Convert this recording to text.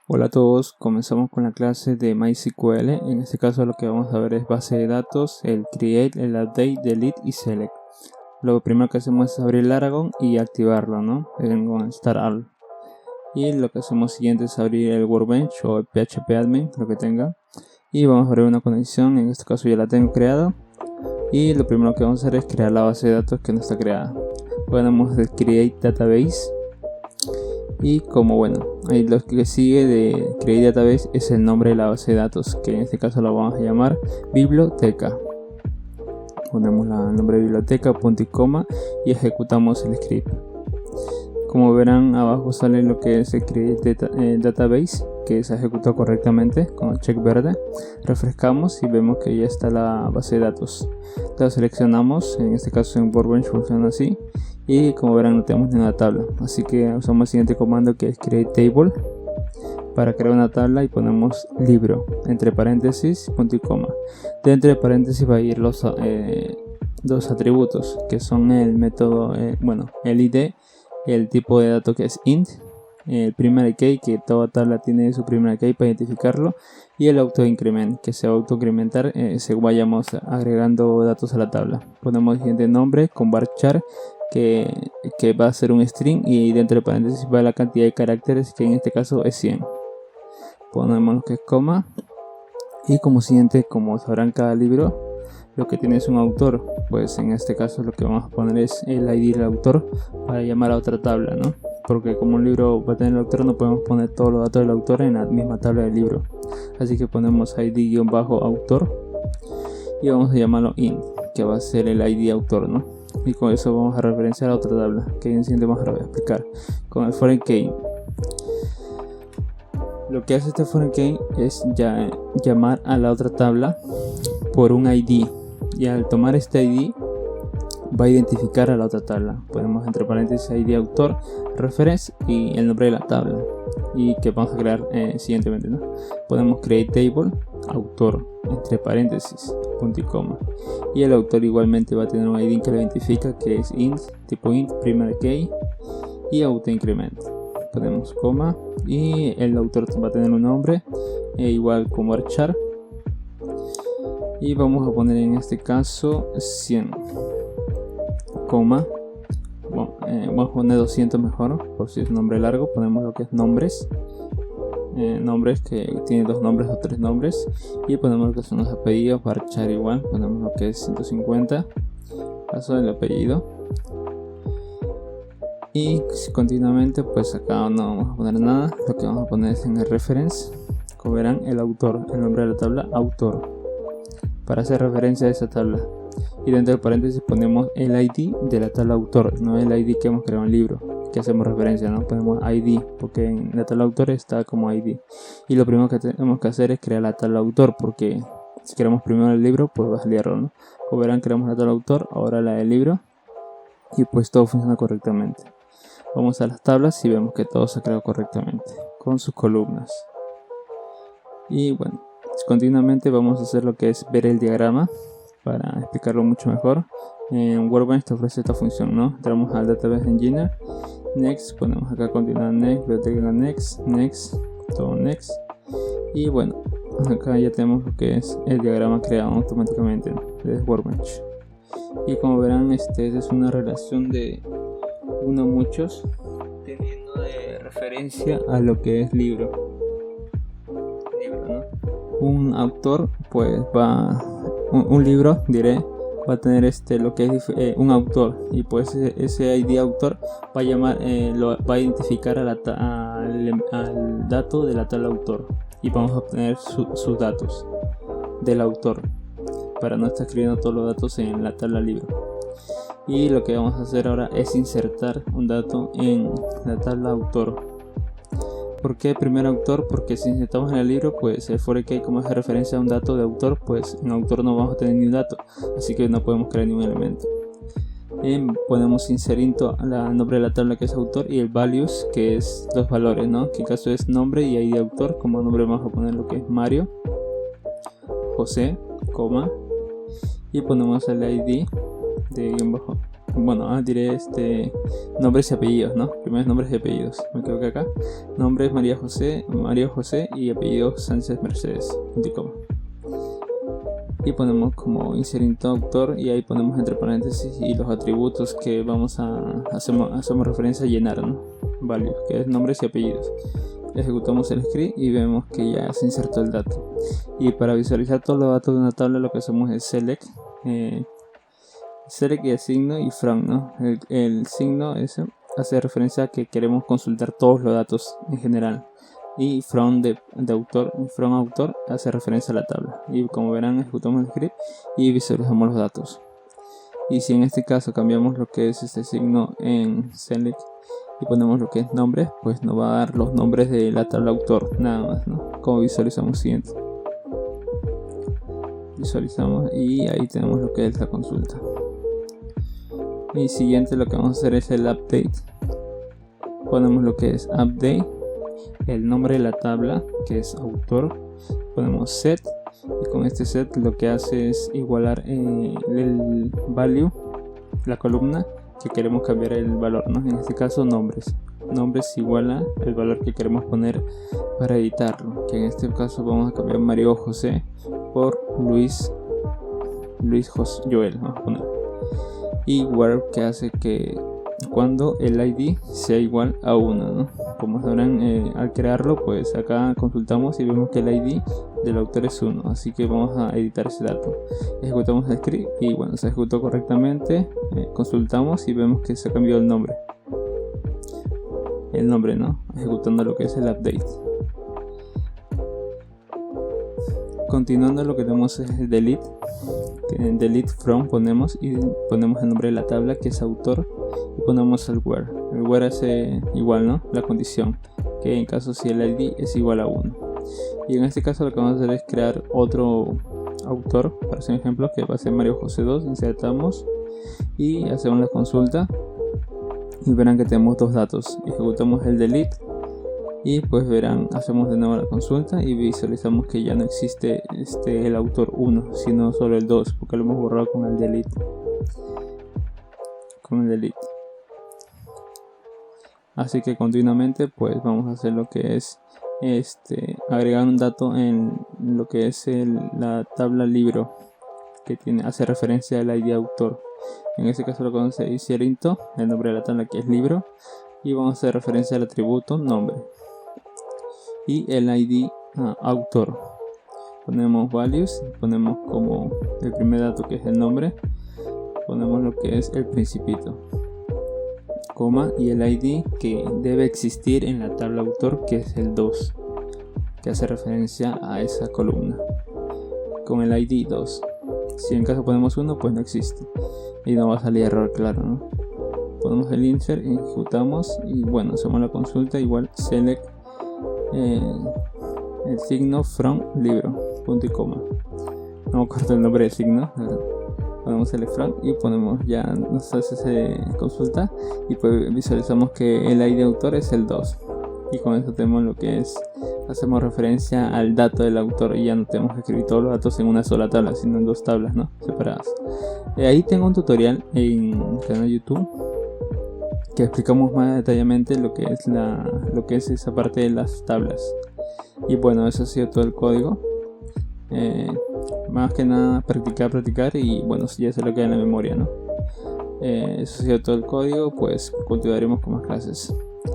Hola a todos, comenzamos con la clase de MySQL. En este caso lo que vamos a ver es base de datos, el create, el update, delete y select. Lo primero que hacemos es abrir Laragon y activarlo, ¿no? En start all. Y lo que hacemos siguiente es abrir el Workbench o el PHP admin, lo que tenga. Y vamos a abrir una conexión, en este caso ya la tengo creada. Y lo primero que vamos a hacer es crear la base de datos que no está creada. Ponemos el create database. Y como ahí lo que sigue de Create Database es el nombre de la base de datos, que en este caso lo vamos a llamar biblioteca. Ponemos el nombre de biblioteca, punto y coma, y ejecutamos el script. Como verán, abajo sale lo que es el Create Database, que se ejecutó correctamente con el check verde. Refrescamos y vemos que ya está la base de datos. La seleccionamos, en este caso en Workbench funciona así. Y como verán no tenemos ni una tabla, así que usamos el siguiente comando, que es create table, para crear una tabla, y ponemos libro entre paréntesis, punto y coma. Dentro de paréntesis va a ir los dos atributos, que son el método, el id, el tipo de dato que es int, el primary key, que toda tabla tiene su primary key para identificarlo, y el auto increment, que se va a auto incrementar según vayamos agregando datos a la tabla. Ponemos el siguiente nombre con varchar, que va a ser un string, y dentro de paréntesis va la cantidad de caracteres, que en este caso es 100. Ponemos lo que es coma, y como siguiente, como sabrán, cada libro lo que tiene es un autor, pues en este caso lo que vamos a poner es el ID del autor para llamar a otra tabla, ¿no? Porque como un libro va a tener el autor, no podemos poner todos los datos del autor en la misma tabla del libro, así que ponemos ID-autor y vamos a llamarlo int, que va a ser el ID autor, ¿no? Y con eso vamos a referenciar a otra tabla, que en siguiente vamos a explicar con el foreign key. Lo que hace este foreign key es llamar a la otra tabla por un ID, y al tomar este ID va a identificar a la otra tabla. Ponemos entre paréntesis ID autor, reference y el nombre de la tabla, y que vamos a crear siguientemente, ¿no? Podemos create table autor entre paréntesis, punto y coma, y el autor igualmente va a tener un ID que lo identifica, que es int, tipo int, primary key y auto increment. Ponemos coma, y el autor va a tener un nombre igual como varchar, y vamos a poner en este caso 100, coma, vamos a poner 200 mejor, por si es un nombre largo. Ponemos lo que es nombres, nombres que tiene 2 nombres o 3 nombres, y ponemos lo que son los apellidos, varchar igual, ponemos lo que es 150, caso del apellido, y continuamente pues acá no vamos a poner nada. Lo que vamos a poner es en el reference, como verán, el autor, el nombre de la tabla autor, para hacer referencia a esa tabla, y dentro del paréntesis ponemos el ID de la tabla autor, no el ID que hemos creado en el libro, que hacemos referencia, ¿no? Ponemos ID porque en la tabla autor está como ID, y lo primero que tenemos que hacer es crear la tabla autor, porque si queremos primero el libro pues va a salir error, ¿no? Como verán, creamos la tabla autor, ahora la del libro, y pues todo funciona correctamente. Vamos a las tablas y vemos que todo se ha creado correctamente con sus columnas. Y bueno, continuamente vamos a hacer lo que es ver el diagrama para explicarlo mucho mejor. En Workbench te ofrece esta función, ¿no? Entramos al Database Engineer, Next, ponemos acá continuar Next, biblioteca Next, Next, todo Next, y bueno, acá ya tenemos lo que es el diagrama creado automáticamente desde Workbench. Y como verán, esta es una relación de 1 a muchos, teniendo de referencia a lo que es libro, ¿no? Un autor pues un libro va a tener lo que es un autor, y pues ese ID autor va a llamar, va a identificar al dato de la tabla autor, y vamos a obtener sus datos del autor para no estar escribiendo todos los datos en la tabla libro. Y lo que vamos a hacer ahora es insertar un dato en la tabla autor. ¿Por qué primer autor? Porque si insertamos en el libro, pues el foreign key, como hace referencia a un dato de autor, pues en autor no vamos a tener ni un dato, así que no podemos crear ningún elemento. Podemos inserir el nombre de la tabla, que es autor, y el values, que es los valores, ¿no? Que en caso es nombre y ID de autor. Como nombre vamos a poner lo que es Mario, José, coma, y ponemos el ID de bueno, diré nombres y apellidos, ¿no? Primeros nombres y apellidos. Me equivoqué acá. Nombres María José y apellidos Sánchez Mercedes. Y ponemos como insert autor y ahí ponemos entre paréntesis y los atributos que hacemos referencia a llenar, ¿no? Values, que es nombres y apellidos. Ejecutamos el script y vemos que ya se insertó el dato. Y para visualizar todos los datos de una tabla lo que hacemos es select y el signo y from, ¿no? El signo ese hace referencia a que queremos consultar todos los datos en general. Y from autor hace referencia a la tabla. Y como verán, ejecutamos el script y visualizamos los datos. Y si en este caso cambiamos lo que es este signo en select y ponemos lo que es nombres, pues nos va a dar los nombres de la tabla autor, nada más, ¿no? Como visualizamos siguiente. Visualizamos y ahí tenemos lo que es la consulta. Y siguiente lo que vamos a hacer es el update. Ponemos lo que es update, el nombre de la tabla que es autor, ponemos set y con este set lo que hace es igualar el value, la columna que queremos cambiar el valor, ¿no? En este caso nombres igual a el valor que queremos poner para editarlo, que en este caso vamos a cambiar Mario José por Luis Joel, vamos a poner. Y where, que hace que cuando el ID sea igual a 1, ¿no? Como sabrán, al crearlo, pues acá consultamos y vemos que el ID del autor es 1, así que vamos a editar ese dato. Ejecutamos el script y bueno, se ejecutó correctamente. Consultamos y vemos que se cambió el nombre, ¿no? Ejecutando lo que es el update. Continuando, lo que tenemos es el delete. En delete from ponemos el nombre de la tabla que es autor y ponemos el where. El where hace igual, ¿no? La condición, que en caso si el ID es igual a 1. Y en este caso lo que vamos a hacer es crear otro autor, para hacer un ejemplo, que va a ser Mario José 2. Insertamos y hacemos la consulta y verán que tenemos dos datos. Ejecutamos el delete y pues verán, hacemos de nuevo la consulta y visualizamos que ya no existe el autor 1, sino solo el 2, porque lo hemos borrado con el delete. Así que continuamente pues vamos a hacer lo que es agregar un dato en lo que es la tabla libro, que hace referencia al ID autor. En este caso lo que vamos a hacer es into el nombre de la tabla que es libro y vamos a hacer referencia al atributo nombre y el ID autor. Ponemos values, ponemos como el primer dato que es el nombre, ponemos lo que es el principito, coma, y el ID que debe existir en la tabla autor, que es el 2, que hace referencia a esa columna, con el ID 2. Si en caso ponemos 1, pues no existe y no va a salir error, claro, ¿no? Ponemos el insert, ejecutamos y bueno, hacemos la consulta, igual select el signo from libro, punto y coma. No me acuerdo el nombre del signo. Ponemos el from y ponemos, ya nos hace consulta y pues visualizamos que el ID autor es el 2 y con eso tenemos lo que es, hacemos referencia al dato del autor y ya no tenemos que escribir todos los datos en una sola tabla, sino en dos tablas, ¿no? Separadas. Ahí tengo un tutorial en el canal de YouTube que explicamos más detalladamente lo que es esa parte de las tablas. Y bueno, eso ha sido todo el código. Más que nada practicar y bueno, ya se lo queda en la memoria, ¿no? Eso ha sido todo el código, pues continuaremos con más clases.